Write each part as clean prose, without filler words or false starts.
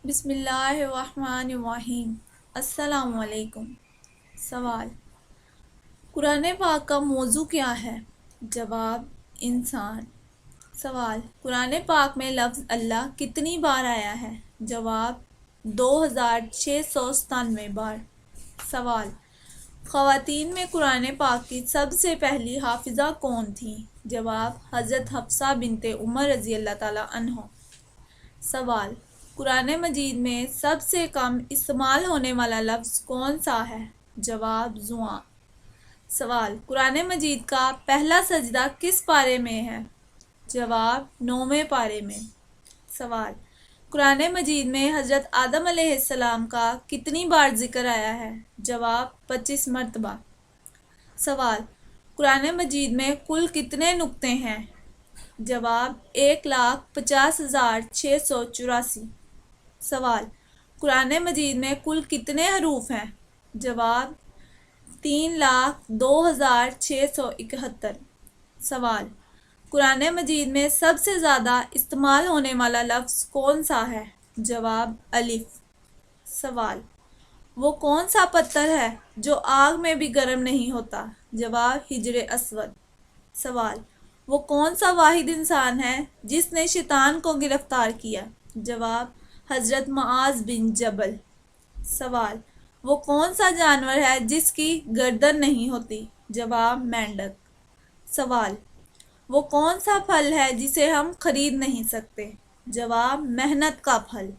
بسم اللہ الرحمن الرحیم۔ السلام علیکم۔ سوال: قرآن پاک کا موضوع کیا ہے؟ جواب: انسان۔ سوال: قرآن پاک میں لفظ اللہ کتنی بار آیا ہے؟ جواب: 2697 بار۔ سوال: خواتین میں قرآن پاک کی سب سے پہلی حافظہ کون تھیں؟ جواب: حضرت حفصہ بنت عمر رضی اللہ تعالیٰ عنہ۔ سوال: قرآن مجید میں سب سے کم استعمال ہونے والا لفظ کون سا ہے؟ جواب: زواں۔ سوال: قرآن مجید کا پہلا سجدہ کس پارے میں ہے؟ جواب: 9ویں پارے میں۔ سوال: قرآن مجید میں حضرت آدم علیہ السلام کا کتنی بار ذکر آیا ہے؟ جواب: 25 مرتبہ۔ سوال: قرآن مجید میں کل کتنے نقطے ہیں؟ جواب: 1,50,684۔ سوال: قرآن مجید میں کل کتنے حروف ہیں؟ جواب: 3,02,671۔ سوال: قرآن مجید میں سب سے زیادہ استعمال ہونے والا لفظ کون سا ہے؟ جواب: الف۔ سوال: وہ کون سا پتھر ہے جو آگ میں بھی گرم نہیں ہوتا؟ جواب: حجر اسود۔ سوال: وہ کون سا واحد انسان ہے جس نے شیطان کو گرفتار کیا؟ جواب: حضرت معاذ بن جبل۔ سوال: وہ کون سا جانور ہے جس کی گردن نہیں ہوتی؟ جواب: مینڈک۔ سوال: وہ کون سا پھل ہے جسے ہم خرید نہیں سکتے؟ جواب: محنت کا پھل۔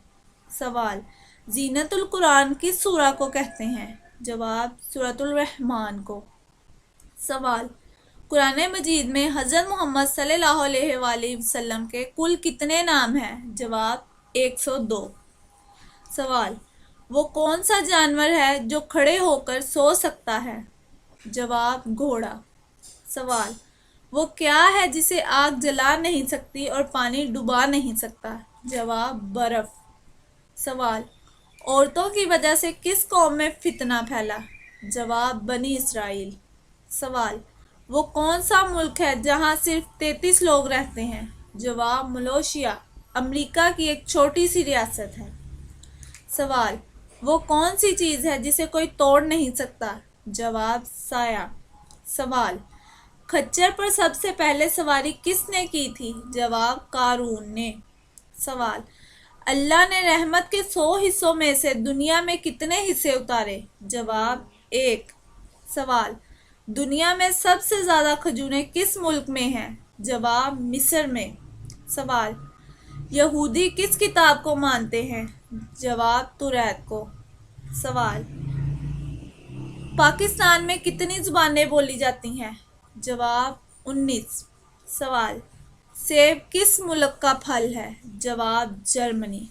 سوال: زینت القرآن کس سورہ کو کہتے ہیں؟ جواب: سورۃ الرحمن کو۔ سوال: قرآن مجید میں حضرت محمد صلی اللہ علیہ وآلہ وسلم کے کل کتنے نام ہیں؟ جواب: 102۔ سوال: وہ کون سا جانور ہے جو کھڑے ہو کر سو سکتا ہے؟ جواب: گھوڑا۔ سوال: وہ کیا ہے جسے آگ جلا نہیں سکتی اور پانی ڈبا نہیں سکتا؟ جواب: برف۔ سوال: عورتوں کی وجہ سے کس قوم میں فتنہ پھیلا؟ جواب: بنی اسرائیل۔ سوال: وہ کون سا ملک ہے جہاں صرف 33 لوگ رہتے ہیں؟ جواب: ملوشیا، امریکہ کی ایک چھوٹی سی ریاست ہے۔ سوال: وہ کون سی چیز ہے جسے کوئی توڑ نہیں سکتا؟ جواب: سایہ۔ سوال: خچر پر سب سے پہلے سواری کس نے کی تھی؟ جواب: قارون نے۔ سوال: اللہ نے رحمت کے 100 حصوں میں سے دنیا میں کتنے حصے اتارے؟ جواب: 1۔ سوال: دنیا میں سب سے زیادہ کھجوریں کس ملک میں ہیں؟ جواب: مصر میں۔ سوال: یہودی کس کتاب کو مانتے ہیں؟ جواب: توریت کو۔ سوال: پاکستان میں کتنی زبانیں بولی جاتی ہیں؟ جواب: 19۔ سوال: سیب کس ملک کا پھل ہے؟ جواب: جرمنی۔